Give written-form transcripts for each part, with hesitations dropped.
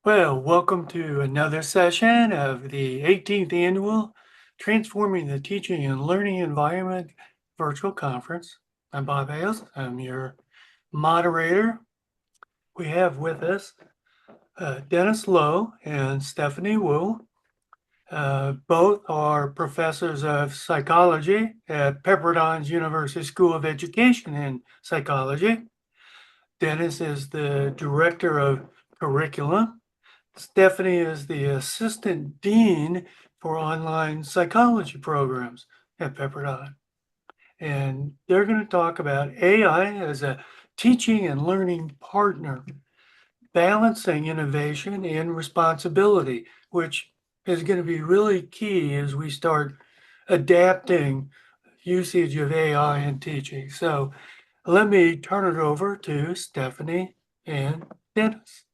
Well, welcome to another session of the 18th annual Transforming the Teaching and Learning Environment virtual conference. I'm Bob Hales. I'm your moderator. We have with us Dennis Lowe and Stephanie Wu. Both are professors of psychology at Pepperdine University School of Education in Psychology. Dennis is the director of curriculum. Stephanie is the assistant dean for online psychology programs at Pepperdine. And they're going to talk about AI as a teaching and learning partner, balancing innovation and responsibility, which is going to be really key as we start adapting usage of AI in teaching. So let me turn it over to Stephanie and Dennis.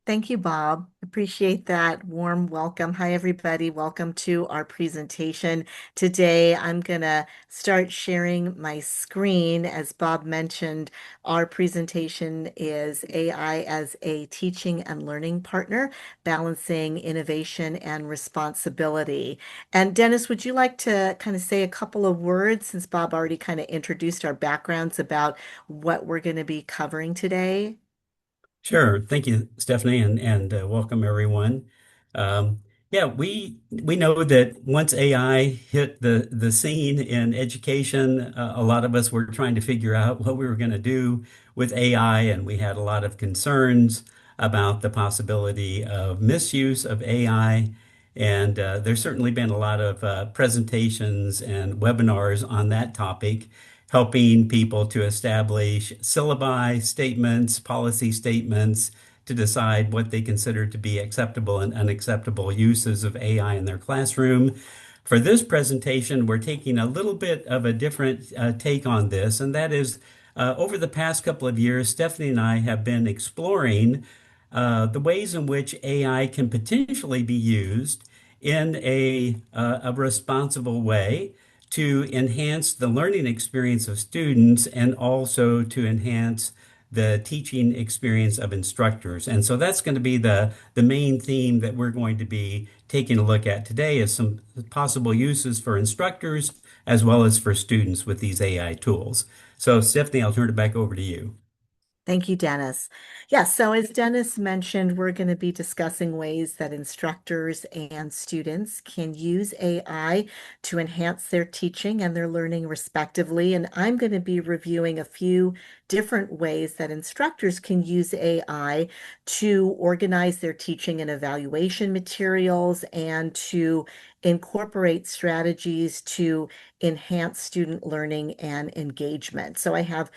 Thank you, Bob. Appreciate that warm welcome. Hi, everybody. Welcome to our presentation. Today, I'm going to start sharing my screen. As Bob mentioned, our presentation is AI as a teaching and learning partner, balancing innovation and responsibility. And Dennis, would you like to kind of say a couple of words since Bob already kind of introduced our backgrounds about what we're going to be covering today? Sure. Thank you, Stephanie, and welcome everyone. Yeah, we know that once AI hit the scene in education, a lot of us were trying to figure out what we were going to do with AI, and we had a lot of concerns about the possibility of misuse of AI. And there's certainly been a lot of presentations and webinars on that topic helping people to establish syllabi, statements, policy statements to decide what they consider to be acceptable and unacceptable uses of AI in their classroom. For this presentation, we're taking a little bit of a different take on this, and that is over the past couple of years, Stephanie and I have been exploring the ways in which AI can potentially be used in a responsible way to enhance the learning experience of students and also to enhance the teaching experience of instructors. And so that's going to be the main theme that we're going to be taking a look at today is some possible uses for instructors as well as for students with these AI tools. So Stephanie, I'll turn it back over to you. Thank you, Dennis. Yeah, so as Dennis mentioned, we're going to be discussing ways that instructors and students can use AI to enhance their teaching and their learning respectively. And I'm going to be reviewing a few different ways that instructors can use AI to organize their teaching and evaluation materials and to incorporate strategies to enhance student learning and engagement. So I have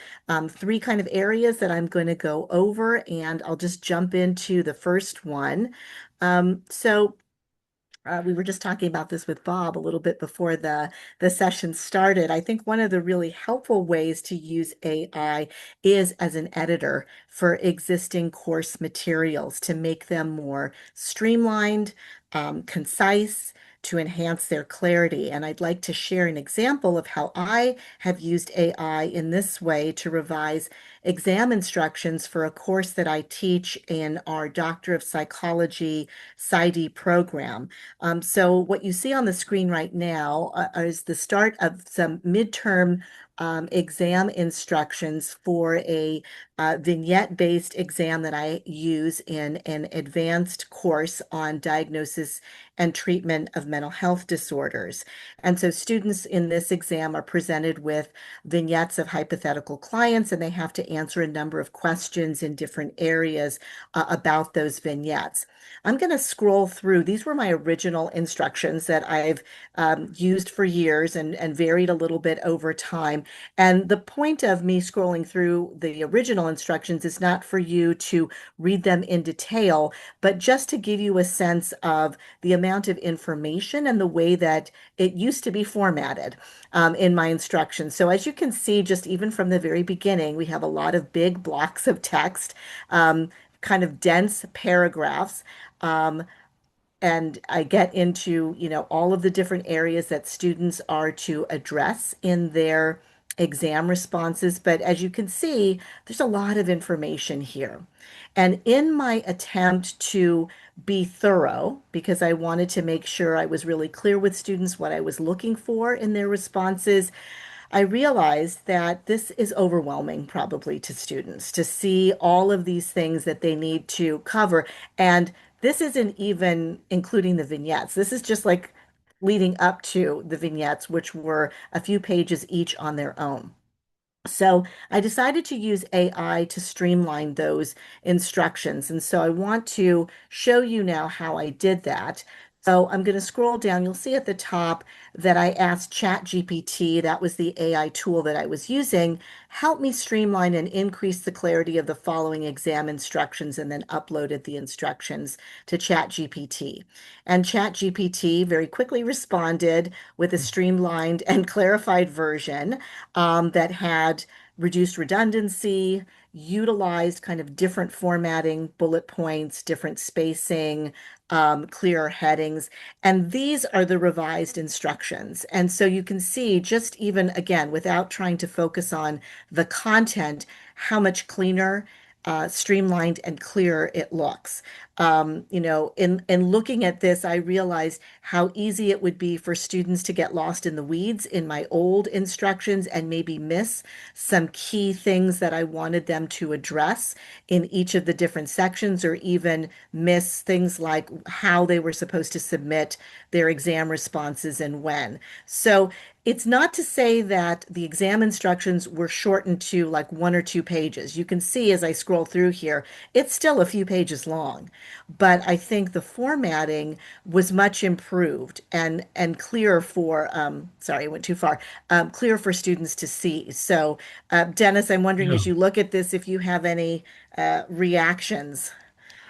three kind of areas that I'm going to go over, and I'll just jump into the first one. We were just talking about this with Bob a little bit before the session started. I think one of the really helpful ways to use AI is as an editor for existing course materials to make them more streamlined, concise, to enhance their clarity. And I'd like to share an example of how I have used AI in this way to revise exam instructions for a course that I teach in our Doctor of Psychology PsyD program. So what you see on the screen right now is the start of some midterm exam instructions for a vignette-based exam that I use in an advanced course on diagnosis and treatment of mental health disorders. And so students in this exam are presented with vignettes of hypothetical clients, and they have to answer a number of questions in different areas about those vignettes. I'm going to scroll through. These were my original instructions that I've used for years and varied a little bit over time. And the point of me scrolling through the original instructions is not for you to read them in detail, but just to give you a sense of the amount of information and the way that it used to be formatted in my instructions. So as you can see, just even from the very beginning, we have a lot of big blocks of text, kind of dense paragraphs. Um, and I get into, all of the different areas that students are to address in their exam responses, but as you can see, there's a lot of information here. And in my attempt to be thorough, because I wanted to make sure I was really clear with students what I was looking for in their responses, I realized that this is overwhelming probably to students to see all of these things that they need to cover. And this isn't even including the vignettes. This is just like leading up to the vignettes, which were a few pages each on their own. So I decided to use AI to streamline those instructions. And so I want to show you now how I did that. So I'm going to scroll down. You'll see at the top that I asked ChatGPT, that was the AI tool that I was using, help me streamline and increase the clarity of the following exam instructions, and then uploaded the instructions to ChatGPT. And ChatGPT very quickly responded with a streamlined and clarified version that had reduced redundancy, utilized kind of different formatting, bullet points, different spacing, clearer headings. And these are the revised instructions. And so you can see, just even again, without trying to focus on the content, how much cleaner, streamlined and clearer it looks. In looking at this, I realized how easy it would be for students to get lost in the weeds in my old instructions and maybe miss some key things that I wanted them to address in each of the different sections, or even miss things like how they were supposed to submit their exam responses and when. So it's not to say that the exam instructions were shortened to like 1 or 2 pages. You can see as I scroll through here, it's still a few pages long, but I think the formatting was much improved and clearer for, sorry, I went too far, clear for students to see. So, Dennis, I'm wondering Yeah. as you look at this, if you have any reactions.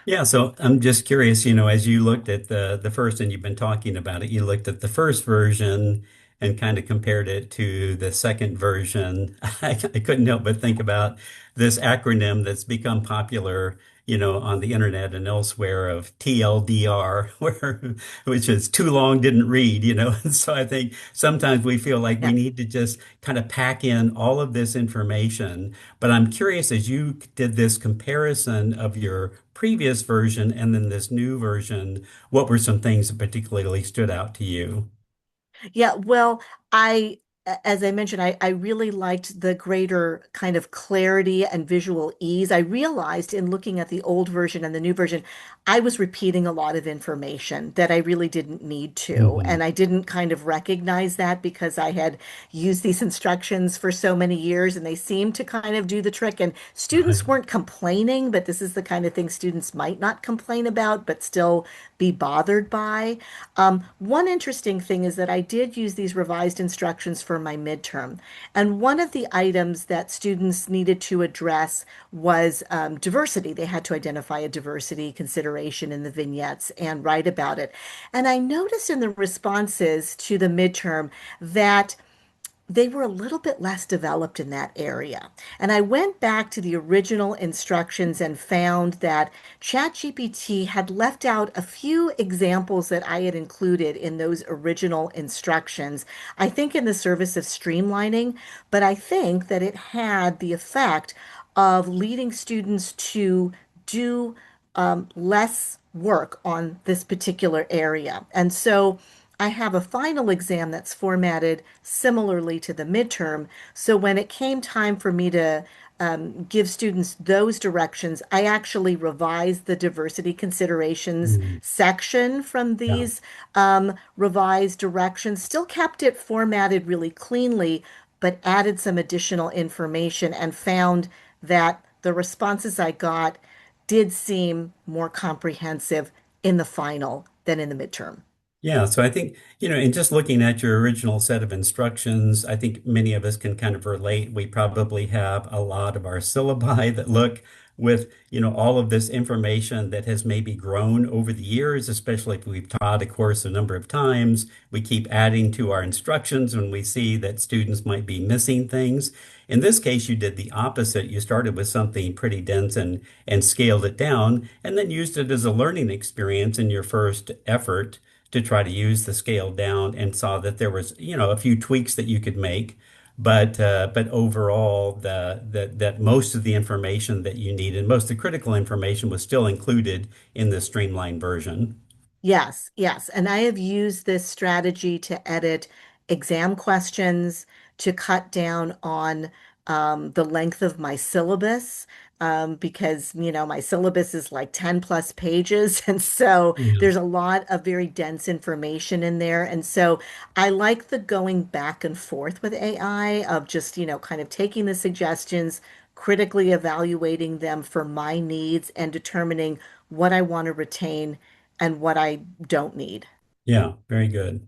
Yeah, so I'm just curious, as you looked at the first, and you've been talking about it, you looked at the first version and kind of compared it to the second version. I couldn't help but think about this acronym that's become popular, on the internet and elsewhere, of TLDR, which is too long, didn't read. And so I think sometimes we feel like we Yeah. need to just kind of pack in all of this information. But I'm curious, as you did this comparison of your previous version and then this new version, what were some things that particularly stood out to you? Yeah, well, as I mentioned, I really liked the greater kind of clarity and visual ease. I realized in looking at the old version and the new version, I was repeating a lot of information that I really didn't need to. Hmm. And I didn't kind of recognize that because I had used these instructions for so many years and they seemed to kind of do the trick. And Right. students weren't complaining, but this is the kind of thing students might not complain about, but still be bothered by. One interesting thing is that I did use these revised instructions for my midterm. And one of the items that students needed to address was diversity. They had to identify a diversity consideration in the vignettes and write about it. And I noticed in the responses to the midterm that they were a little bit less developed in that area. And I went back to the original instructions and found that ChatGPT had left out a few examples that I had included in those original instructions. I think in the service of streamlining, but I think that it had the effect of leading students to do less work on this particular area. And so I have a final exam that's formatted similarly to the midterm. So when it came time for me to give students those directions, I actually revised the diversity considerations Mm. section from Yeah. these revised directions, still kept it formatted really cleanly, but added some additional information and found that the responses I got did seem more comprehensive in the final than in the midterm. Yeah, so I think, in just looking at your original set of instructions, I think many of us can kind of relate. We probably have a lot of our syllabi that look with, all of this information that has maybe grown over the years, especially if we've taught a course a number of times. We keep adding to our instructions when we see that students might be missing things. In this case, you did the opposite. You started with something pretty dense and scaled it down, and then used it as a learning experience in your first effort to try to use the scale down, and saw that there was, a few tweaks that you could make. but overall, that most of the information that you needed, most of the critical information was still included in the streamlined version. Yes, yes. And I have used this strategy to edit exam questions, to cut down on the length of my syllabus, because, my syllabus is like 10 plus pages. And so Yeah. there's a lot of very dense information in there. And so I like the going back and forth with AI of just, kind of taking the suggestions, critically evaluating them for my needs, and determining what I want to retain and what I don't need. Yeah, very good.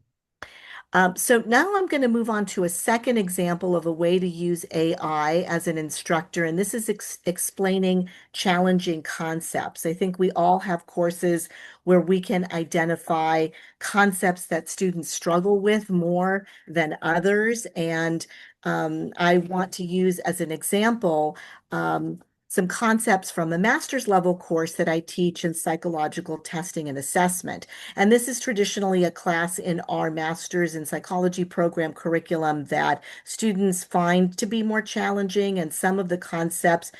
So now I'm going to move on to a second example of a way to use AI as an instructor, and this is explaining challenging concepts. I think we all have courses where we can identify concepts that students struggle with more than others, and I want to use as an example some concepts from a master's level course that I teach in psychological testing and assessment. And this is traditionally a class in our master's in psychology program curriculum that students find to be more challenging, and some of the concepts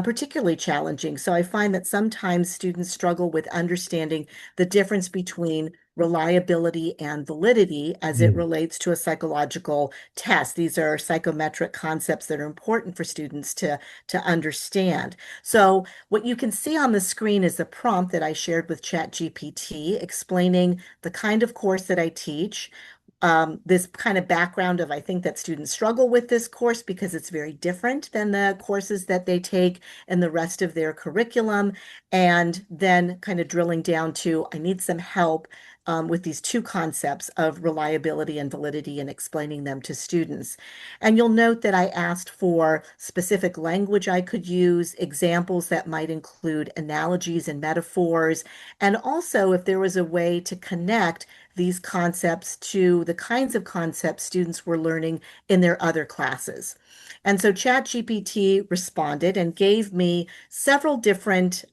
particularly challenging. So I find that sometimes students struggle with understanding the difference between reliability and validity as it Mm. relates to a psychological test. These are psychometric concepts that are important for students to understand. So what you can see on the screen is a prompt that I shared with ChatGPT explaining the kind of course that I teach. This kind of background of, I think that students struggle with this course because it's very different than the courses that they take in the rest of their curriculum. And then kind of drilling down to, I need some help with these two concepts of reliability and validity and explaining them to students. And you'll note that I asked for specific language I could use, examples that might include analogies and metaphors, and also if there was a way to connect these concepts to the kinds of concepts students were learning in their other classes. And so ChatGPT responded and gave me several different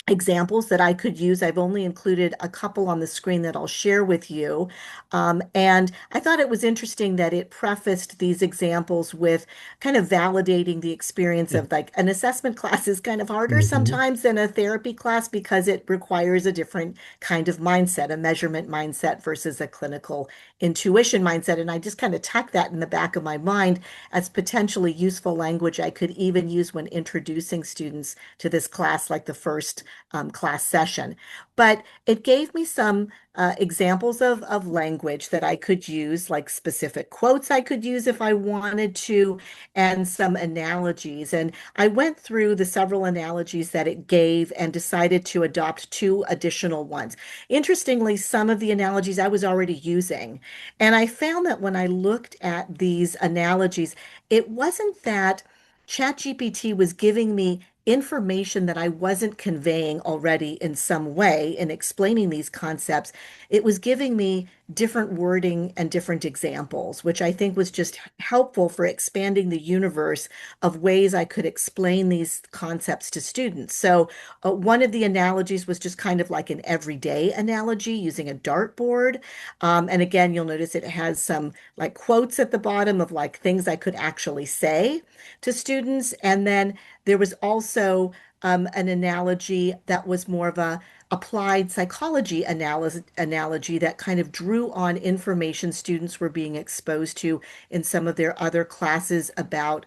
examples that I could use. I've only included a couple on the screen that I'll share with you. And I thought it was interesting that it prefaced these examples with kind of validating the experience Yeah. of, like, an assessment class is kind of harder Mhm. sometimes than a therapy class because it requires a different kind of mindset, a measurement mindset versus a clinical intuition mindset. And I just kind of tucked that in the back of my mind as potentially useful language I could even use when introducing students to this class, like the first class session. But it gave me some examples of language that I could use, like specific quotes I could use if I wanted to, and some analogies. And I went through the several analogies that it gave and decided to adopt two additional ones. Interestingly, some of the analogies I was already using. And I found that when I looked at these analogies, it wasn't that ChatGPT was giving me information that I wasn't conveying already in some way in explaining these concepts. It was giving me different wording and different examples, which I think was just helpful for expanding the universe of ways I could explain these concepts to students. So, one of the analogies was just kind of like an everyday analogy using a dartboard. And again, you'll notice it has some like quotes at the bottom of like things I could actually say to students. And then there was also an analogy that was more of a applied psychology analogy that kind of drew on information students were being exposed to in some of their other classes about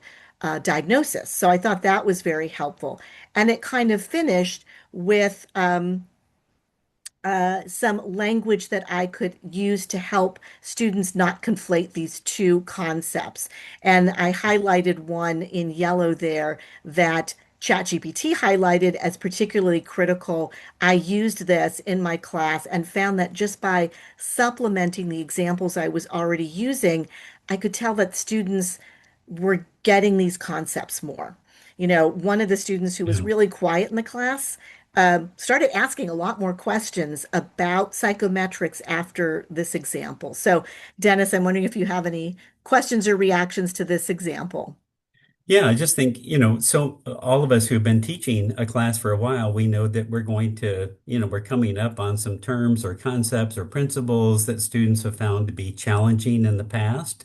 diagnosis. So I thought that was very helpful. And it kind of finished with some language that I could use to help students not conflate these two concepts. And I highlighted one in yellow there that ChatGPT highlighted as particularly critical. I used this in my class and found that just by supplementing the examples I was already using, I could tell that students were getting these concepts more. One of the students who was Yeah. really quiet in the class started asking a lot more questions about psychometrics after this example. So, Dennis, I'm wondering if you have any questions or reactions to this example. Yeah, I just think, so all of us who have been teaching a class for a while, we know that we're going to, we're coming up on some terms or concepts or principles that students have found to be challenging in the past.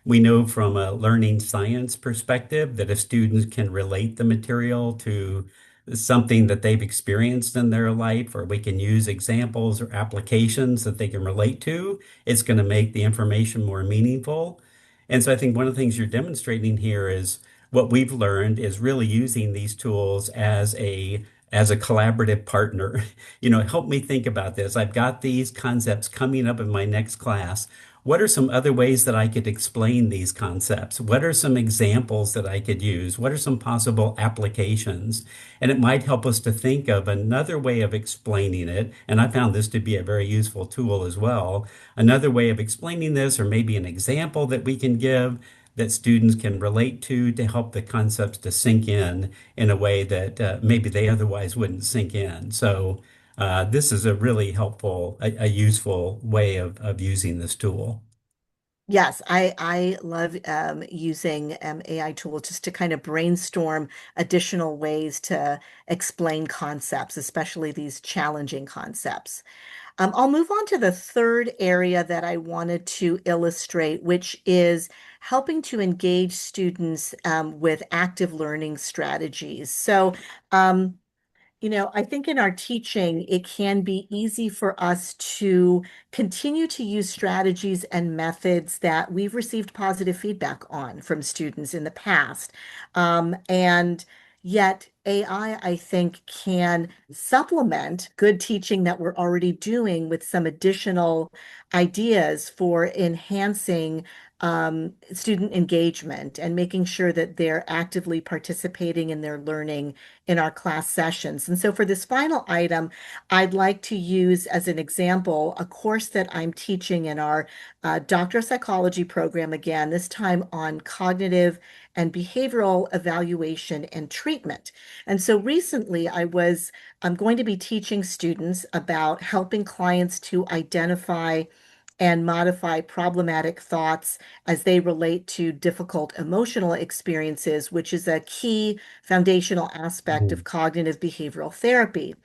We know from a learning science perspective that if students can relate the material to something that they've experienced in their life, or we can use examples or applications that they can relate to, it's going to make the information more meaningful. And so I think one of the things you're demonstrating here is what we've learned is really using these tools as a collaborative partner. Help me think about this. I've got these concepts coming up in my next class. What are some other ways that I could explain these concepts? What are some examples that I could use? What are some possible applications? And it might help us to think of another way of explaining it. And I found this to be a very useful tool as well. Another way of explaining this, or maybe an example that we can give that students can relate to help the concepts to sink in a way that maybe they otherwise wouldn't sink in. So this is a really helpful, a useful way of using this tool. Yes, I love using AI tools just to kind of brainstorm additional ways to explain concepts, especially these challenging concepts. I'll move on to the third area that I wanted to illustrate, which is helping to engage students with active learning strategies. So, I think in our teaching, it can be easy for us to continue to use strategies and methods that we've received positive feedback on from students in the past. And yet, I think, can supplement good teaching that we're already doing with some additional ideas for enhancing student engagement and making sure that they're actively participating in their learning in our class sessions. And so for this final item, I'd like to use as an example a course that I'm teaching in our Doctor of Psychology program, again, this time on cognitive and behavioral evaluation and treatment. And so recently I'm going to be teaching students about helping clients to identify and modify problematic thoughts as they relate to difficult emotional experiences, which is a key foundational aspect of Mhm. cognitive behavioral therapy.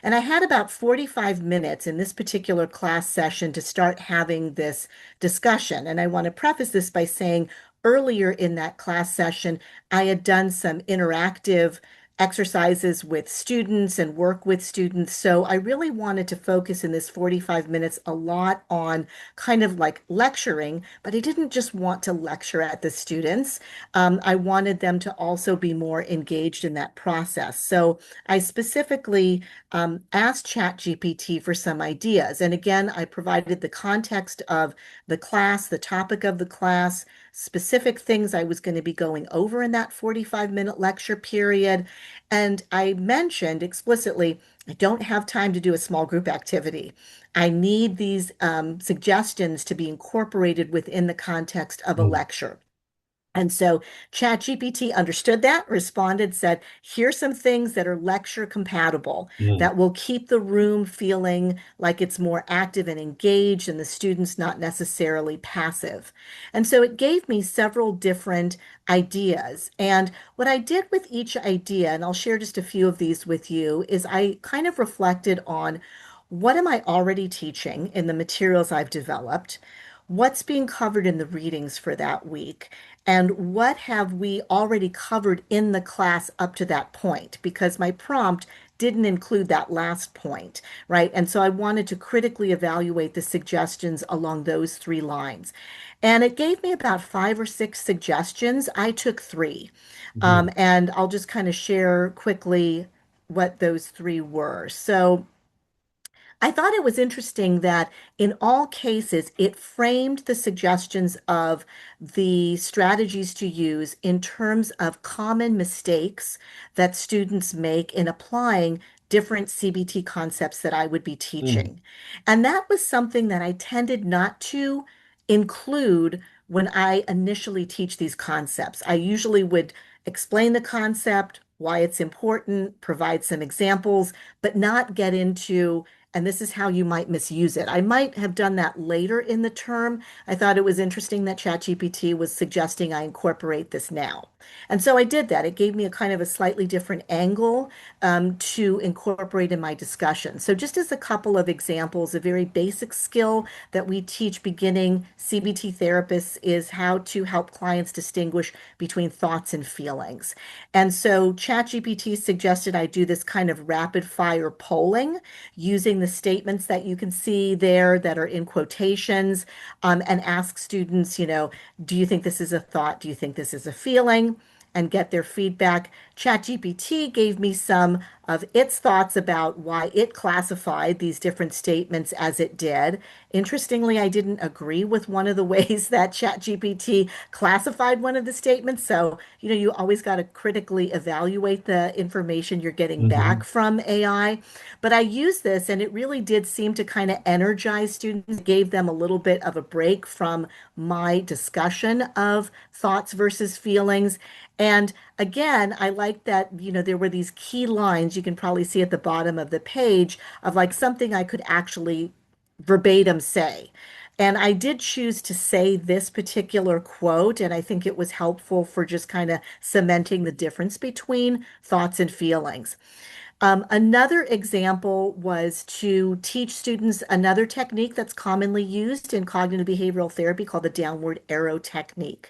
And I had about 45 minutes in this particular class session to start having this discussion. And I want to preface this by saying earlier in that class session, I had done some interactive exercises with students and work with students. So I really wanted to focus in this 45 minutes a lot on kind of like lecturing, but I didn't just want to lecture at the students. I wanted them to also be more engaged in that process. So I specifically asked ChatGPT for some ideas. And again, I provided the context of the class, the topic of the class, specific things I was going to be going over in that 45-minute lecture period. And I mentioned explicitly, I don't have time to do a small group activity. I need these suggestions to be incorporated within the context of a Mhm. lecture. And so ChatGPT understood that, responded, said, here's some things that are lecture compatible Mhm. that will keep the room feeling like it's more active and engaged and the students not necessarily passive. And so it gave me several different ideas. And what I did with each idea, and I'll share just a few of these with you, is I kind of reflected on what am I already teaching in the materials I've developed? What's being covered in the readings for that week? And what have we already covered in the class up to that point? Because my prompt didn't include that last point, right? And so I wanted to critically evaluate the suggestions along those three lines. And it gave me about 5 or 6 suggestions. I took three. Mhm. And I'll just kind of share quickly what those three were. So, I thought it was interesting that in all cases, it framed the suggestions of the strategies to use in terms of common mistakes that students make in applying different CBT concepts that I would be Mhm. teaching. And that was something that I tended not to include when I initially teach these concepts. I usually would explain the concept, why it's important, provide some examples, but not get into and this is how you might misuse it. I might have done that later in the term. I thought it was interesting that ChatGPT was suggesting I incorporate this now. And so I did that. It gave me a kind of a slightly different angle to incorporate in my discussion. So just as a couple of examples, a very basic skill that we teach beginning CBT therapists is how to help clients distinguish between thoughts and feelings. And so ChatGPT suggested I do this kind of rapid fire polling using the statements that you can see there that are in quotations, and ask students, do you think this is a thought? Do you think this is a feeling? And get their feedback. ChatGPT gave me some of its thoughts about why it classified these different statements as it did. Interestingly, I didn't agree with one of the ways that ChatGPT classified one of the statements. So, you always got to critically evaluate the information you're getting back Hmm. from AI. But I used this and it really did seem to kind of energize students, gave them a little bit of a break from my discussion of thoughts versus feelings. And again, I like that, there were these key lines you can probably see at the bottom of the page of like something I could actually verbatim say. And I did choose to say this particular quote, and I think it was helpful for just kind of cementing the difference between thoughts and feelings. Another example was to teach students another technique that's commonly used in cognitive behavioral therapy called the downward arrow technique.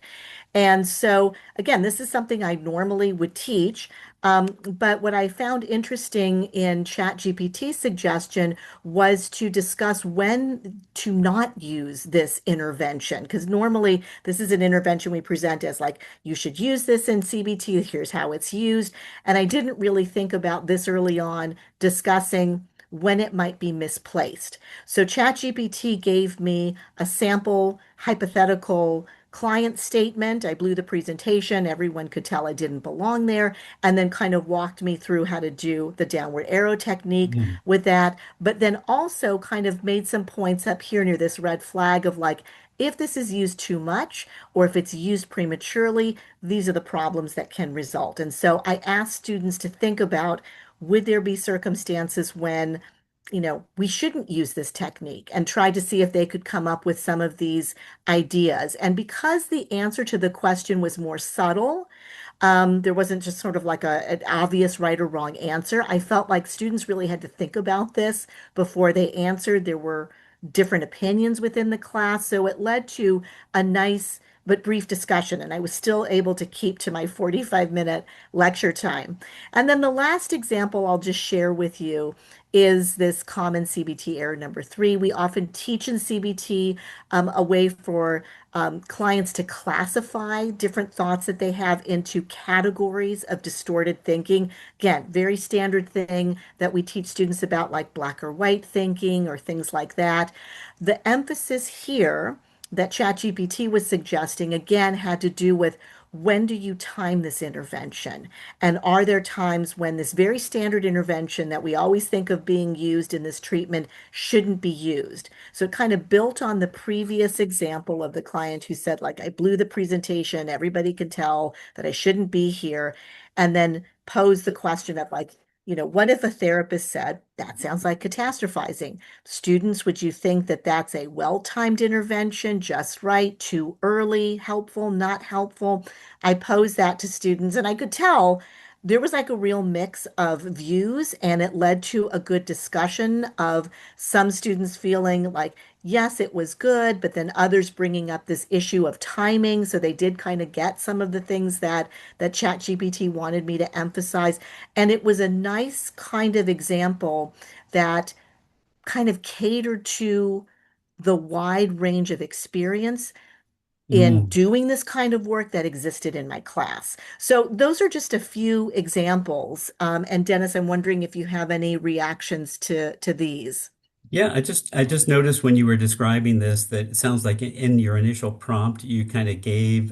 And so, again, this is something I normally would teach. But what I found interesting in ChatGPT's suggestion was to discuss when to not use this intervention. Because normally, this is an intervention we present as like, you should use this in CBT. Here's how it's used. And I didn't really think about this early on discussing when it might be misplaced. So ChatGPT gave me a sample hypothetical client statement. I blew the presentation. Everyone could tell I didn't belong there, and then kind of walked me through how to do the downward arrow technique with that. But then also kind of made some points up here near this red flag of like, if this is used too much or if it's used prematurely, these are the problems that can result. And so I asked students to think about, would there be circumstances when we shouldn't use this technique, and try to see if they could come up with some of these ideas. And because the answer to the question was more subtle, there wasn't just sort of like an obvious right or wrong answer. I felt like students really had to think about this before they answered. There were different opinions within the class, so it led to a nice but brief discussion, and I was still able to keep to my 45-minute lecture time. And then the last example I'll just share with you is this common CBT error number 3. We often teach in CBT a way for clients to classify different thoughts that they have into categories of distorted thinking. Again, very standard thing that we teach students about, like black or white thinking or things like that. The emphasis here that ChatGPT was suggesting, again, had to do with when do you time this intervention? And are there times when this very standard intervention that we always think of being used in this treatment shouldn't be used? So it kind of built on the previous example of the client who said, like, I blew the presentation, everybody can tell that I shouldn't be here, and then posed the question of like, what if a therapist said, that sounds like catastrophizing? Students, would you think that that's a well-timed intervention, just right, too early, helpful, not helpful? I posed that to students, and I could tell there was like a real mix of views, and it led to a good discussion of some students feeling like, yes, it was good, but then others bringing up this issue of timing. So they did kind of get some of the things that ChatGPT wanted me to emphasize. And it was a nice kind of example that kind of catered to the wide range of experience in Hmm. doing this kind of work that existed in my class. So those are just a few examples. And Dennis, I'm wondering if you have any reactions to these. Yeah, I just noticed when you were describing this that it sounds like in your initial prompt you kind of gave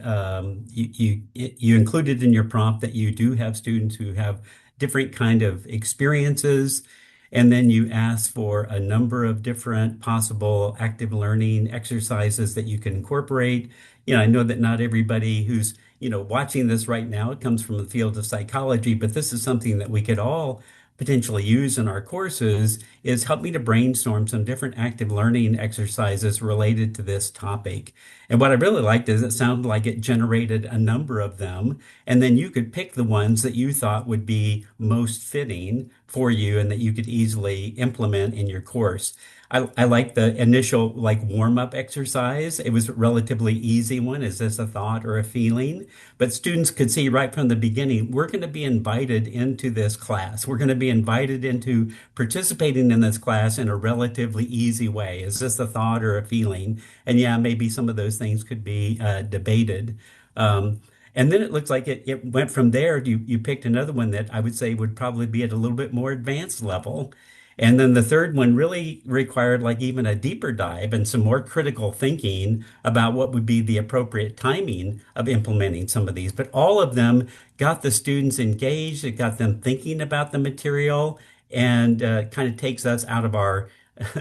you included in your prompt that you do have students who have different kind of experiences, and then you ask for a number of different possible active learning exercises that you can incorporate. I know that not everybody who's watching this right now comes from the field of psychology, but this is something that we could all potentially use in our courses is help me to brainstorm some different active learning exercises related to this topic. And what I really liked is it sounded like it generated a number of them, and then you could pick the ones that you thought would be most fitting for you and that you could easily implement in your course. I like the initial like warm-up exercise. It was a relatively easy one. Is this a thought or a feeling? But students could see right from the beginning, we're going to be invited into this class. We're going to be invited into participating in this class in a relatively easy way. Is this a thought or a feeling? And yeah, maybe some of those things could be debated. And then it looks like it went from there. You picked another one that I would say would probably be at a little bit more advanced level. And then the third one really required like even a deeper dive and some more critical thinking about what would be the appropriate timing of implementing some of these. But all of them got the students engaged, it got them thinking about the material, and kind of takes us out of our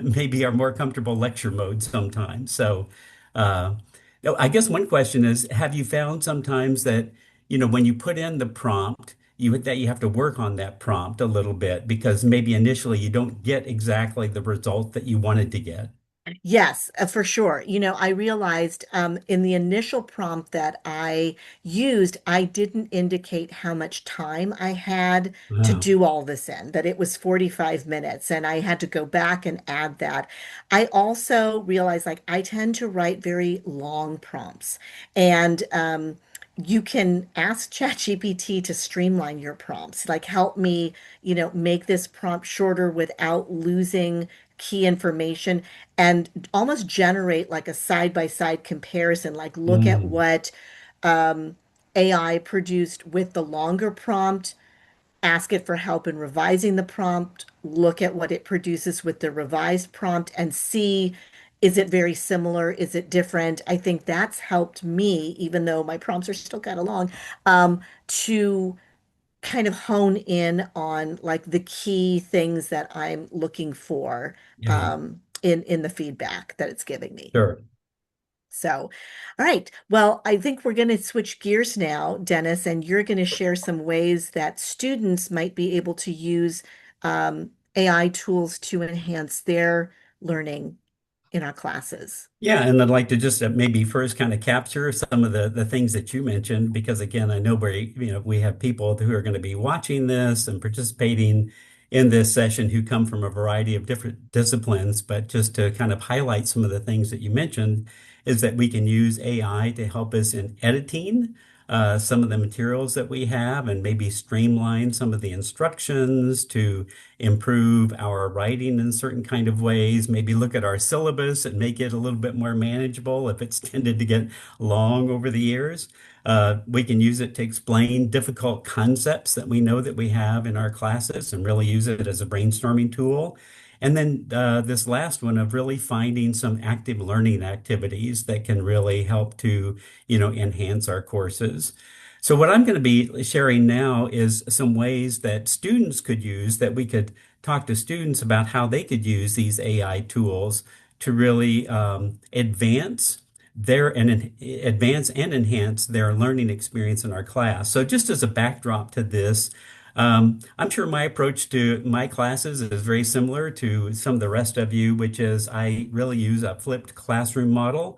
maybe our more comfortable lecture mode sometimes. So, uh, I guess one question is, have you found sometimes that, when you put in the prompt, you have to work on that prompt a little bit because maybe initially you don't get exactly the result that you wanted to get. Yes, for sure. I realized in the initial prompt that I used, I didn't indicate how much time I had to Wow. do all this in, that it was 45 minutes, and I had to go back and add that. I also realized like I tend to write very long prompts, and you can ask ChatGPT to streamline your prompts, like help me, make this prompt shorter without losing key information and almost generate like a side by side comparison, like look at Mm, what AI produced with the longer prompt, ask it for help in revising the prompt, look at what it produces with the revised prompt, and see is it very similar? Is it different? I think that's helped me, even though my prompts are still kind of long, to kind of hone in on like the key things that I'm looking for yeah, in the feedback that it's giving me. sure. So, all right. Well, I think we're going to switch gears now, Dennis, and you're going to share some ways that students might be able to use AI tools to enhance their learning in our classes. Yeah, and I'd like to just maybe first kind of capture some of the things that you mentioned, because again, I know we have people who are going to be watching this and participating in this session who come from a variety of different disciplines. But just to kind of highlight some of the things that you mentioned is that we can use AI to help us in editing some of the materials that we have and maybe streamline some of the instructions to improve our writing in certain kind of ways, maybe look at our syllabus and make it a little bit more manageable if it's tended to get long over the years. We can use it to explain difficult concepts that we know that we have in our classes and really use it as a brainstorming tool. And then this last one of really finding some active learning activities that can really help to, enhance our courses. So what I'm going to be sharing now is some ways that students could use that we could talk to students about how they could use these AI tools to really advance and enhance their learning experience in our class. So just as a backdrop to this, I'm sure my approach to my classes is very similar to some of the rest of you, which is I really use a flipped classroom model,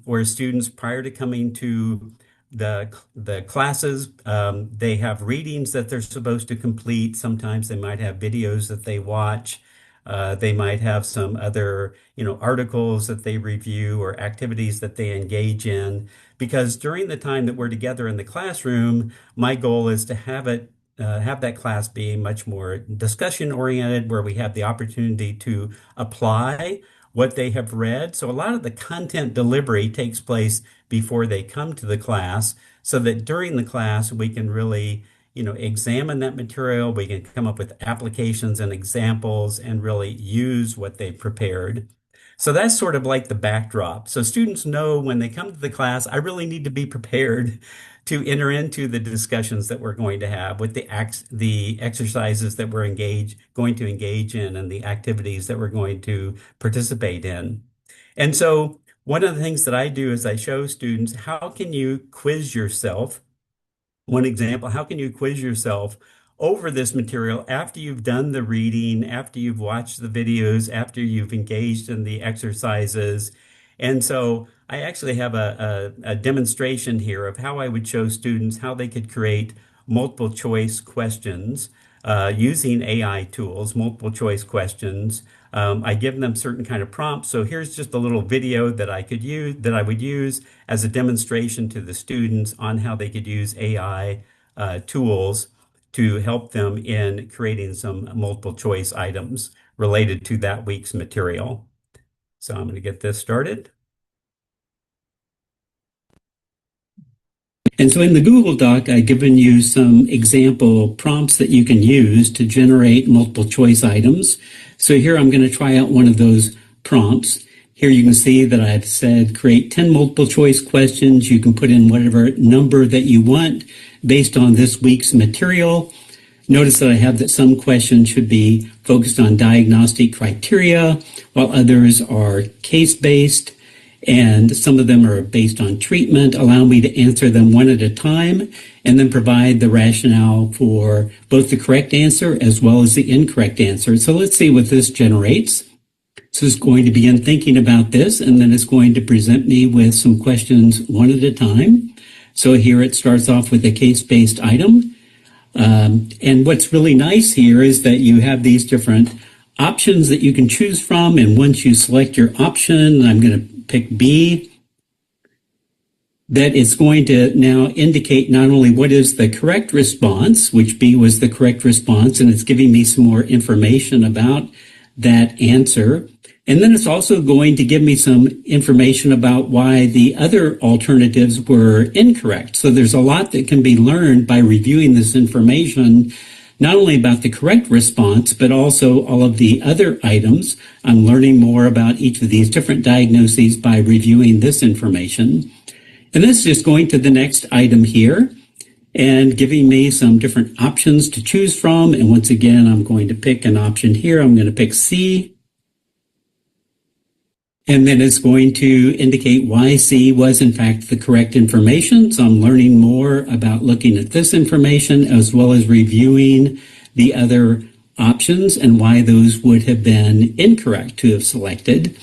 where students prior to coming to the classes, they have readings that they're supposed to complete. Sometimes they might have videos that they watch. They might have some other, articles that they review or activities that they engage in. Because during the time that we're together in the classroom, my goal is to have that class be much more discussion oriented, where we have the opportunity to apply what they have read. So a lot of the content delivery takes place before they come to the class, so that during the class we can really, examine that material. We can come up with applications and examples and really use what they've prepared. So that's sort of like the backdrop. So students know when they come to the class, I really need to be prepared to enter into the discussions that we're going to have with the exercises that going to engage in and the activities that we're going to participate in. And so one of the things that I do is I show students how can you quiz yourself. One example, how can you quiz yourself over this material after you've done the reading, after you've watched the videos, after you've engaged in the exercises. And so I actually have a demonstration here of how I would show students how they could create multiple choice questions using AI tools, multiple choice questions. I give them certain kind of prompts. So here's just a little video that I would use as a demonstration to the students on how they could use AI tools to help them in creating some multiple choice items related to that week's material. So I'm going to get this started. And so in the Google Doc, I've given you some example prompts that you can use to generate multiple choice items. So here I'm going to try out one of those prompts. Here you can see that I've said create 10 multiple choice questions. You can put in whatever number that you want based on this week's material. Notice that I have that some questions should be focused on diagnostic criteria, while others are case-based, and some of them are based on treatment. Allow me to answer them one at a time, and then provide the rationale for both the correct answer as well as the incorrect answer. So let's see what this generates. So it's going to begin thinking about this, and then it's going to present me with some questions one at a time. So here it starts off with a case-based item. And what's really nice here is that you have these different options that you can choose from. And once you select your option, I'm going to pick B, that it's going to now indicate not only what is the correct response, which B was the correct response, and it's giving me some more information about that answer. And then it's also going to give me some information about why the other alternatives were incorrect. So there's a lot that can be learned by reviewing this information, not only about the correct response, but also all of the other items. I'm learning more about each of these different diagnoses by reviewing this information. And this is just going to the next item here and giving me some different options to choose from. And once again, I'm going to pick an option here. I'm going to pick C. And then it's going to indicate why C was in fact the correct information. So I'm learning more about looking at this information as well as reviewing the other options and why those would have been incorrect to have selected.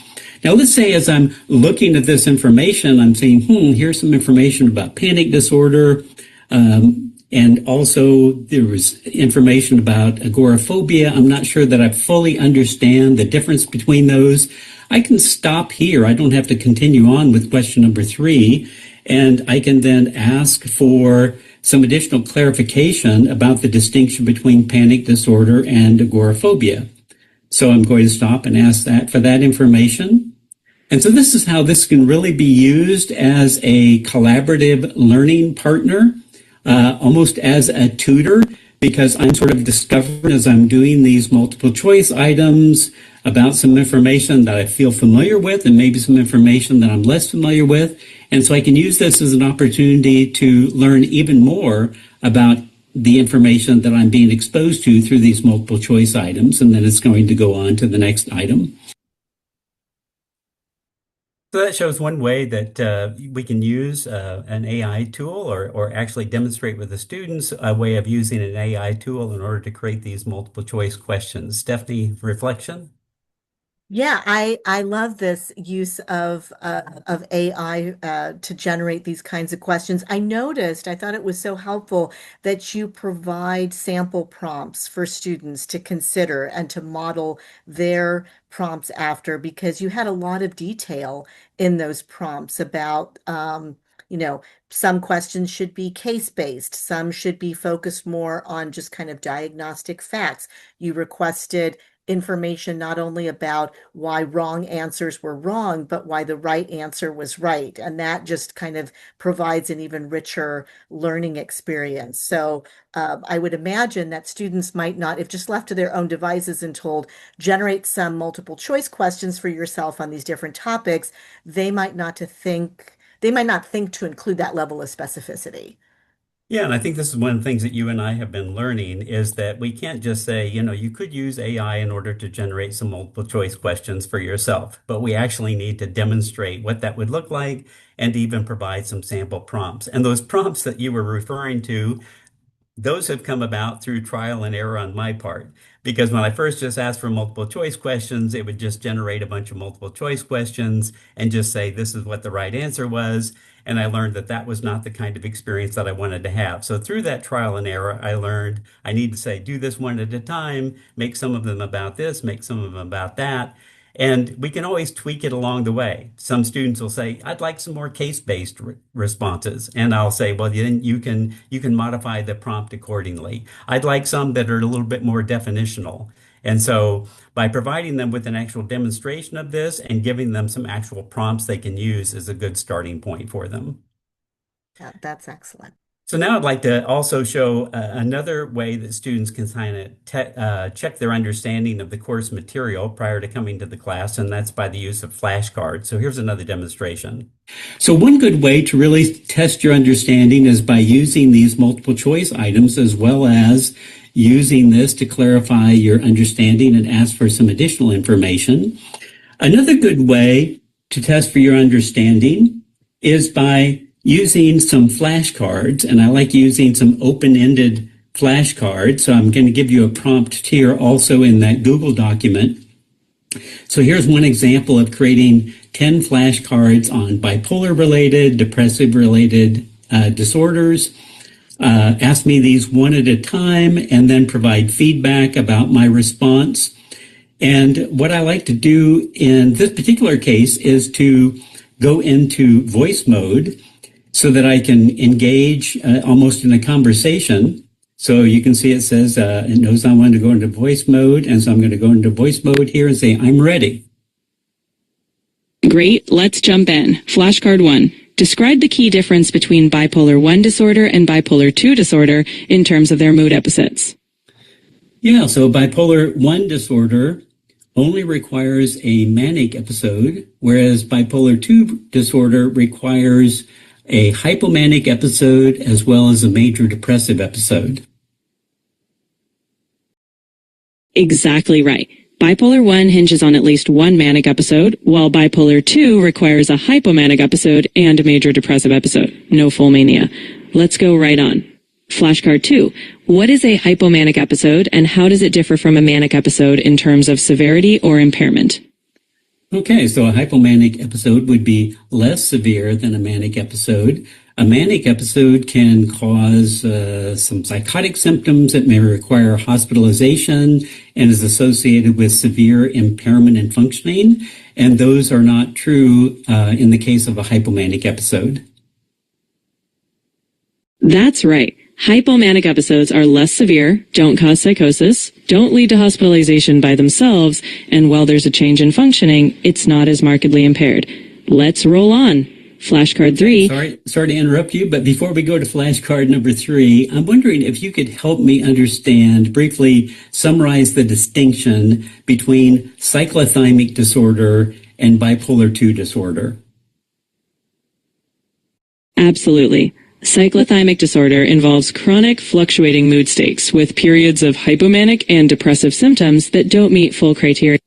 Now let's say as I'm looking at this information, I'm saying, here's some information about panic disorder. And also there was information about agoraphobia. I'm not sure that I fully understand the difference between those. I can stop here. I don't have to continue on with question number 3. And I can then ask for some additional clarification about the distinction between panic disorder and agoraphobia. So I'm going to stop and ask that for that information. And so this is how this can really be used as a collaborative learning partner, almost as a tutor, because I'm sort of discovering as I'm doing these multiple choice items about some information that I feel familiar with and maybe some information that I'm less familiar with. And so I can use this as an opportunity to learn even more about the information that I'm being exposed to through these multiple choice items. And then it's going to go on to the next item. So that shows one way that we can use an AI tool or actually demonstrate with the students a way of using an AI tool in order to create these multiple choice questions. Stephanie, reflection? Yeah, I love this use of AI to generate these kinds of questions. I thought it was so helpful that you provide sample prompts for students to consider and to model their prompts after, because you had a lot of detail in those prompts about, some questions should be case-based, some should be focused more on just kind of diagnostic facts. You requested information not only about why wrong answers were wrong, but why the right answer was right. And that just kind of provides an even richer learning experience. So I would imagine that students might not, if just left to their own devices and told, generate some multiple choice questions for yourself on these different topics, they might not think to include that level of specificity. Yeah, and I think this is one of the things that you and I have been learning is that we can't just say, you could use AI in order to generate some multiple choice questions for yourself, but we actually need to demonstrate what that would look like and even provide some sample prompts. And those prompts that you were referring to, those have come about through trial and error on my part. Because when I first just asked for multiple choice questions, it would just generate a bunch of multiple choice questions and just say, this is what the right answer was. And I learned that that was not the kind of experience that I wanted to have. So through that trial and error, I learned I need to say, do this one at a time, make some of them about this, make some of them about that. And we can always tweak it along the way. Some students will say, I'd like some more case-based responses. And I'll say, well, then you can modify the prompt accordingly. I'd like some that are a little bit more definitional. And so by providing them with an actual demonstration of this and giving them some actual prompts they can use is a good starting point for them. That's excellent. So now I'd like to also show another way that students can kind of check their understanding of the course material prior to coming to the class, and that's by the use of flashcards. So here's another demonstration. So one good way to really test your understanding is by using these multiple choice items, as well as using this to clarify your understanding and ask for some additional information. Another good way to test for your understanding is by using some flashcards, and I like using some open-ended flashcards. So I'm going to give you a prompt here also in that Google document. So here's one example of creating 10 flashcards on bipolar-related, depressive-related disorders. Ask me these one at a time and then provide feedback about my response. And what I like to do in this particular case is to go into voice mode so that I can engage almost in a conversation. So you can see it says it knows I want to go into voice mode. And so I'm going to go into voice mode here and say, I'm ready. Great, let's jump in. Flashcard 1. Describe the key difference between bipolar 1 disorder and bipolar 2 disorder in terms of their mood episodes. Yeah, so bipolar 1 disorder only requires a manic episode, whereas bipolar 2 disorder requires a hypomanic episode as well as a major depressive episode. Exactly right. Bipolar 1 hinges on at least one manic episode, while bipolar 2 requires a hypomanic episode and a major depressive episode. No full mania. Let's go right on. Flashcard 2. What is a hypomanic episode and how does it differ from a manic episode in terms of severity or impairment? Okay, so a hypomanic episode would be less severe than a manic episode. A manic episode can cause some psychotic symptoms that may require hospitalization and is associated with severe impairment in functioning. And those are not true in the case of a hypomanic episode. That's right. Hypomanic episodes are less severe, don't cause psychosis, don't lead to hospitalization by themselves, and while there's a change in functioning, it's not as markedly impaired. Let's roll on. Flashcard 3. Sorry to interrupt you, but before we go to flashcard number 3, I'm wondering if you could help me understand, briefly summarize the distinction between cyclothymic disorder and bipolar 2 disorder. Absolutely. Cyclothymic disorder involves chronic fluctuating mood states with periods of hypomanic and depressive symptoms that don't meet full criteria.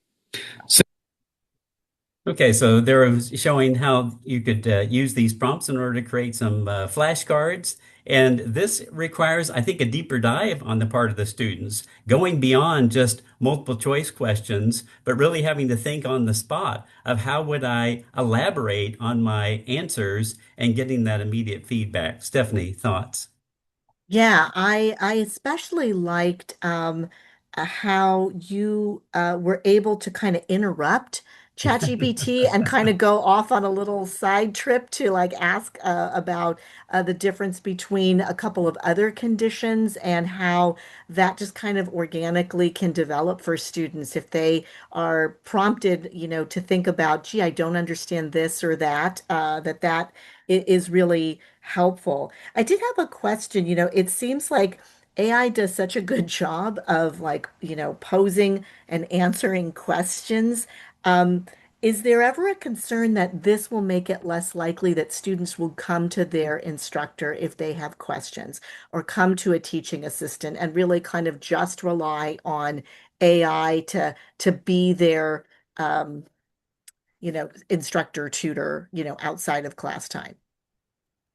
Okay, so they're showing how you could use these prompts in order to create some flashcards. And this requires, I think, a deeper dive on the part of the students, going beyond just multiple choice questions, but really having to think on the spot of how would I elaborate on my answers and getting that immediate feedback. Stephanie, thoughts? Yeah, I especially liked how you were able to kind of interrupt ChatGPT and kind of go off on a little side trip to like ask about the difference between a couple of other conditions and how that just kind of organically can develop for students if they are prompted, to think about, gee, I don't understand this or that, that is really helpful. I did have a question. It seems like AI does such a good job of like, posing and answering questions. Um, is there ever a concern that this will make it less likely that students will come to their instructor if they have questions or come to a teaching assistant and really kind of just rely on AI to be their instructor, tutor, outside of class time?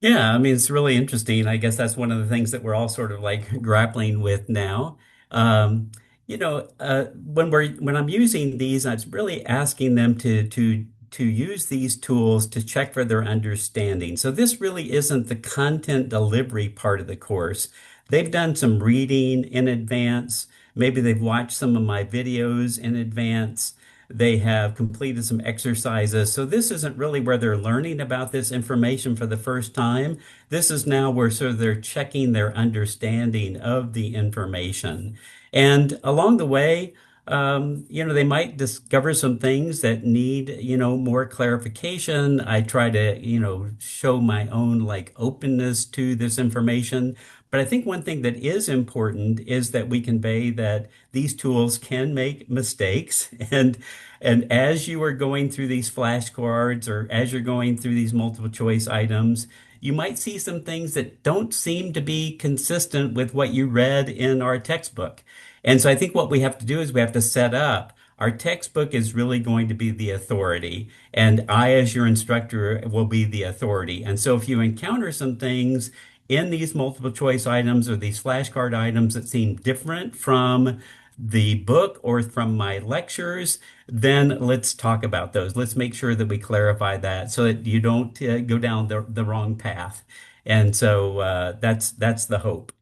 Yeah, I mean, it's really interesting. I guess that's one of the things that we're all sort of like grappling with now. Um, when I'm using these, I'm really asking them to use these tools to check for their understanding. So this really isn't the content delivery part of the course. They've done some reading in advance. Maybe they've watched some of my videos in advance. They have completed some exercises. So this isn't really where they're learning about this information for the first time. This is now where sort of they're checking their understanding of the information. And along the way, they might discover some things that need, more clarification. I try to, show my own like openness to this information. But I think one thing that is important is that we convey that these tools can make mistakes. And as you are going through these flashcards or as you're going through these multiple choice items, you might see some things that don't seem to be consistent with what you read in our textbook. And so I think what we have to do is we have to set up our textbook is really going to be the authority, and I, as your instructor, will be the authority. And so if you encounter some things in these multiple choice items or these flashcard items that seem different from the book or from my lectures, then let's talk about those. Let's make sure that we clarify that so that you don't go down the wrong path. And so that's the hope.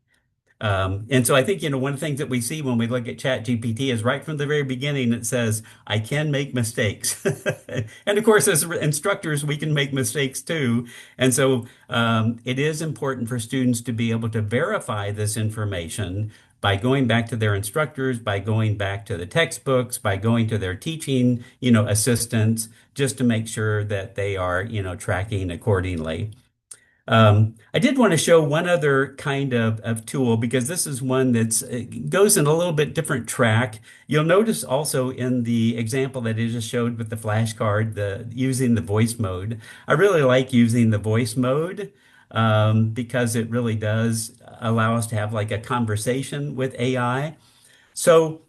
And so I think, one of the things that we see when we look at ChatGPT is right from the very beginning, it says, I can make mistakes. And of course, as instructors, we can make mistakes too. And so it is important for students to be able to verify this information by going back to their instructors, by going back to the textbooks, by going to their teaching, assistants, just to make sure that they are, tracking accordingly. I did want to show one other kind of tool because this is one that goes in a little bit different track. You'll notice also in the example that I just showed with the flashcard, using the voice mode. I really like using the voice mode because it really does allow us to have like a conversation with AI. So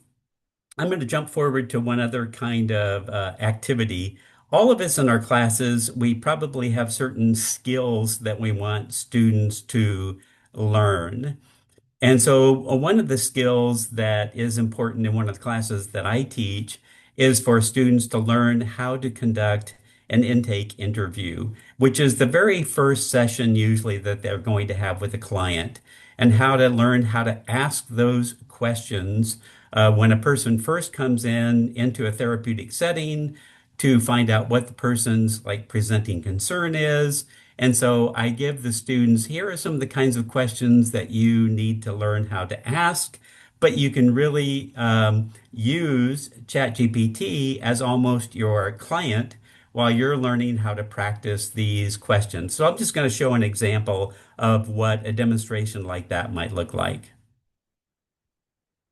I'm going to jump forward to one other kind of activity. All of us in our classes, we probably have certain skills that we want students to learn. And so one of the skills that is important in one of the classes that I teach is for students to learn how to conduct an intake interview, which is the very first session usually that they're going to have with a client, and how to learn how to ask those questions when a person first comes into a therapeutic setting to find out what the person's like presenting concern is. And so I give the students, here are some of the kinds of questions that you need to learn how to ask, but you can really use ChatGPT as almost your client while you're learning how to practice these questions. So I'm just going to show an example of what a demonstration like that might look like.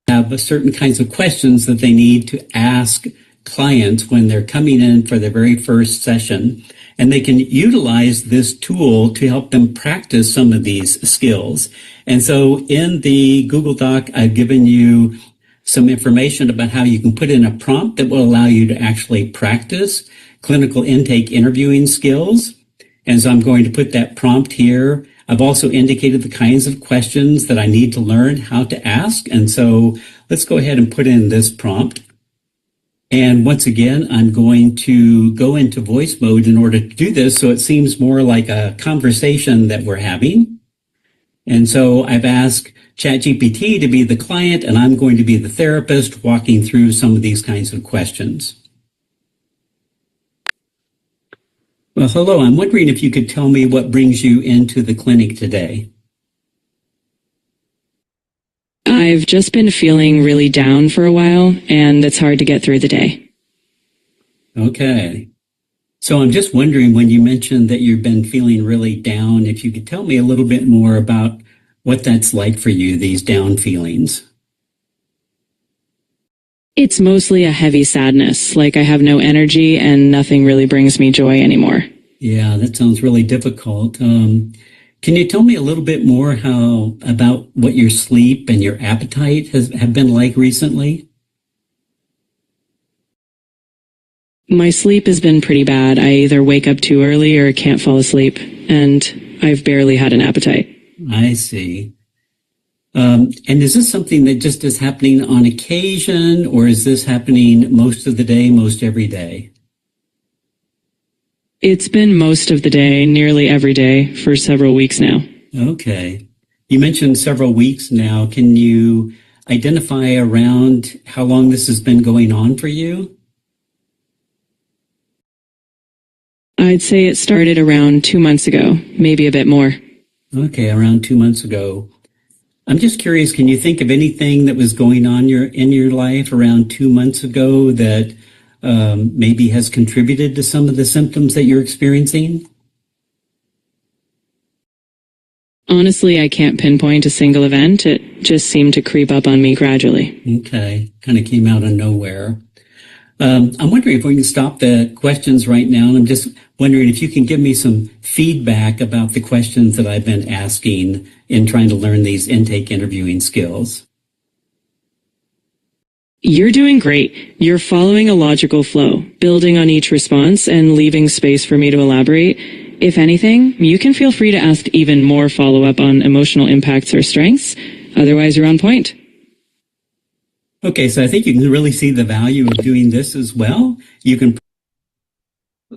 Have certain kinds of questions that they need to ask clients when they're coming in for their very first session, and they can utilize this tool to help them practice some of these skills. And so in the Google Doc, I've given you some information about how you can put in a prompt that will allow you to actually practice clinical intake interviewing skills. And so I'm going to put that prompt here. I've also indicated the kinds of questions that I need to learn how to ask. And so let's go ahead and put in this prompt. And once again, I'm going to go into voice mode in order to do this so it seems more like a conversation that we're having. And so I've asked ChatGPT to be the client, and I'm going to be the therapist walking through some of these kinds of questions. Well, hello. I'm wondering if you could tell me what brings you into the clinic today. I've just been feeling really down for a while, and it's hard to get through the day. Okay. So I'm just wondering, when you mentioned that you've been feeling really down, if you could tell me a little bit more about what that's like for you, these down feelings. It's mostly a heavy sadness, like I have no energy and nothing really brings me joy anymore. Yeah, that sounds really difficult. Can you tell me a little bit more about what your sleep and your appetite have been like recently? My sleep has been pretty bad. I either wake up too early or can't fall asleep. And I've barely had an appetite. I see. And is this something that just is happening on occasion, or is this happening most of the day, most every day? It's been most of the day, nearly every day, for several weeks now. Okay. You mentioned several weeks now. Can you identify around how long this has been going on for you? I'd say it started around 2 months ago, maybe a bit more. Okay, around 2 months ago. I'm just curious, can you think of anything that was going on in your life around 2 months ago that maybe has contributed to some of the symptoms that you're experiencing? Honestly, I can't pinpoint a single event. It just seemed to creep up on me gradually. Okay, kind of came out of nowhere. I'm wondering if we can stop the questions right now, and I'm just wondering if you can give me some feedback about the questions that I've been asking in trying to learn these intake interviewing skills. You're doing great. You're following a logical flow, building on each response and leaving space for me to elaborate. If anything, you can feel free to ask even more follow-up on emotional impacts or strengths. Otherwise, you're on point. Okay, so I think you can really see the value of doing this as well. You can.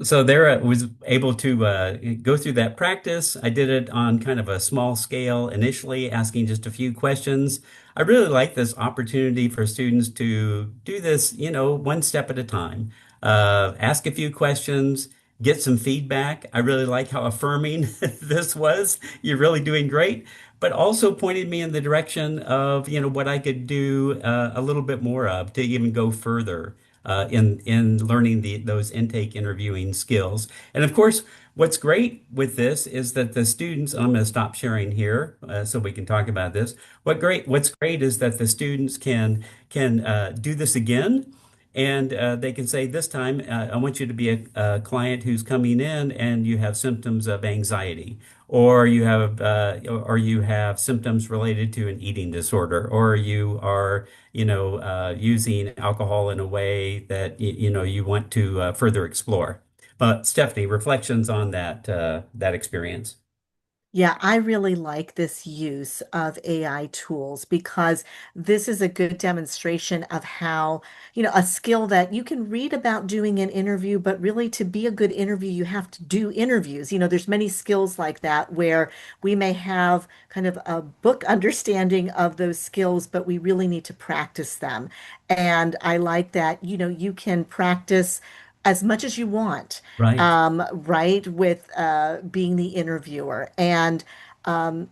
So there I was able to go through that practice. I did it on kind of a small scale initially, asking just a few questions. I really like this opportunity for students to do this, one step at a time. Ask a few questions, get some feedback. I really like how affirming this was. You're really doing great, but also pointed me in the direction of, what I could do a little bit more of to even go further in learning those intake interviewing skills. And of course, what's great with this is that the students, and I'm going to stop sharing here so we can talk about this. What's great is that the students can do this again. And they can say, this time, I want you to be a client who's coming in and you have symptoms of anxiety, or you have symptoms related to an eating disorder, or you are, using alcohol in a way that you want to further explore. But Stephanie, reflections on that experience. Yeah, I really like this use of AI tools because this is a good demonstration of how, a skill that you can read about doing an interview, but really to be a good interview, you have to do interviews. There's many skills like that where we may have kind of a book understanding of those skills, but we really need to practice them. And I like that, you can practice as much as you want, Right. right, with being the interviewer. And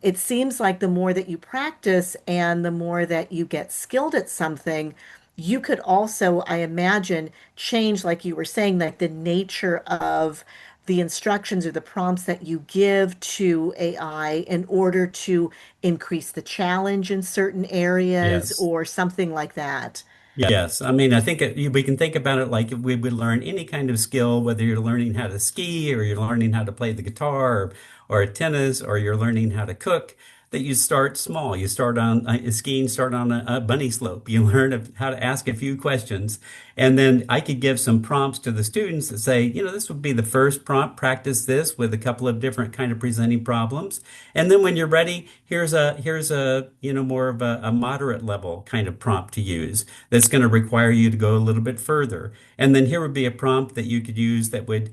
it seems like the more that you practice and the more that you get skilled at something, you could also, I imagine, change, like you were saying, like the nature of the instructions or the prompts that you give to AI in order to increase the challenge in certain areas Yes. or something like that. Yes, I mean, I think we can think about it like if we would learn any kind of skill, whether you're learning how to ski or you're learning how to play the guitar or tennis or you're learning how to cook, that you start small. You start on skiing, start on a bunny slope. You learn how to ask a few questions. And then I could give some prompts to the students that say, this would be the first prompt, practice this with a couple of different kind of presenting problems. And then when you're ready, here's a more of a moderate level kind of prompt to use that's going to require you to go a little bit further. And then here would be a prompt that you could use that would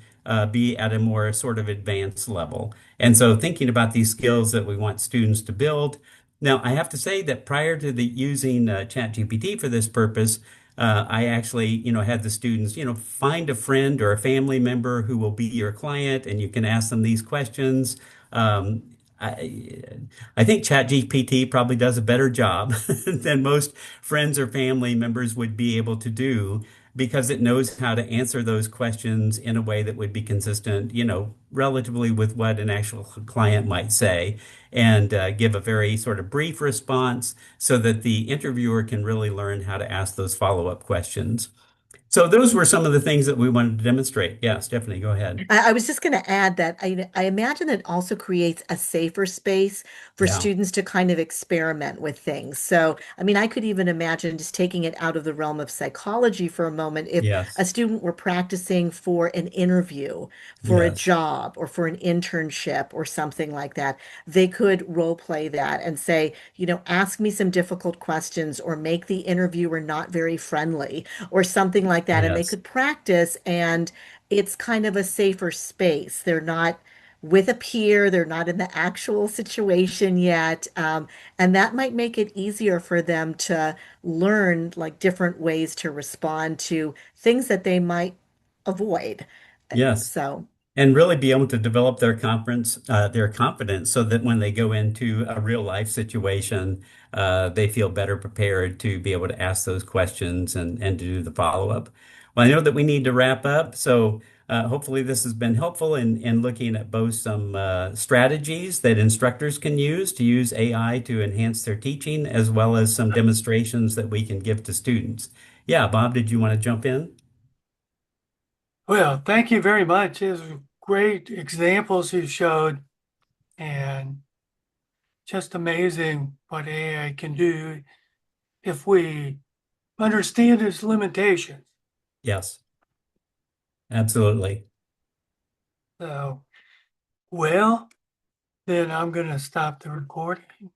be at a more sort of advanced level. And so thinking about these skills that we want students to build. Now, I have to say that prior to using ChatGPT for this purpose, I actually, had the students, find a friend or a family member who will be your client, and you can ask them these questions. I, I think ChatGPT probably does a better job than most friends or family members would be able to do because it knows how to answer those questions in a way that would be consistent, relatively with what an actual client might say, and give a very sort of brief response so that the interviewer can really learn how to ask those follow-up questions. So those were some of the things that we wanted to demonstrate. Yeah, Stephanie, go ahead. I was just going to add that I imagine it also creates a safer space for Yeah. students to kind of experiment with things. So, I mean, I could even imagine just taking it out of the realm of psychology for a moment. If Yes. a student were practicing for an interview, for a Yes. job, or for an internship, or something like that, they could role play that and say, ask me some difficult questions, or make the interviewer not very friendly, or something like that. And they Yes. could practice, and it's kind of a safer space. They're not with a peer, they're not in the actual situation yet. And that might make it easier for them to learn like different ways to respond to things that they might avoid. Yes. So, And really be able to develop their confidence so that when they go into a real life situation, they feel better prepared to be able to ask those questions and to do the follow-up. Well, I know that we need to wrap up, so hopefully this has been helpful in looking at both some strategies that instructors can use to use AI to enhance their teaching, as well as some demonstrations that we can give to students. Yeah, Bob, did you want to jump in? Well, thank you very much. It was great examples you showed, and just amazing what AI can do if we understand its limitations. Yes, absolutely. So, well, then I'm going to stop the recording.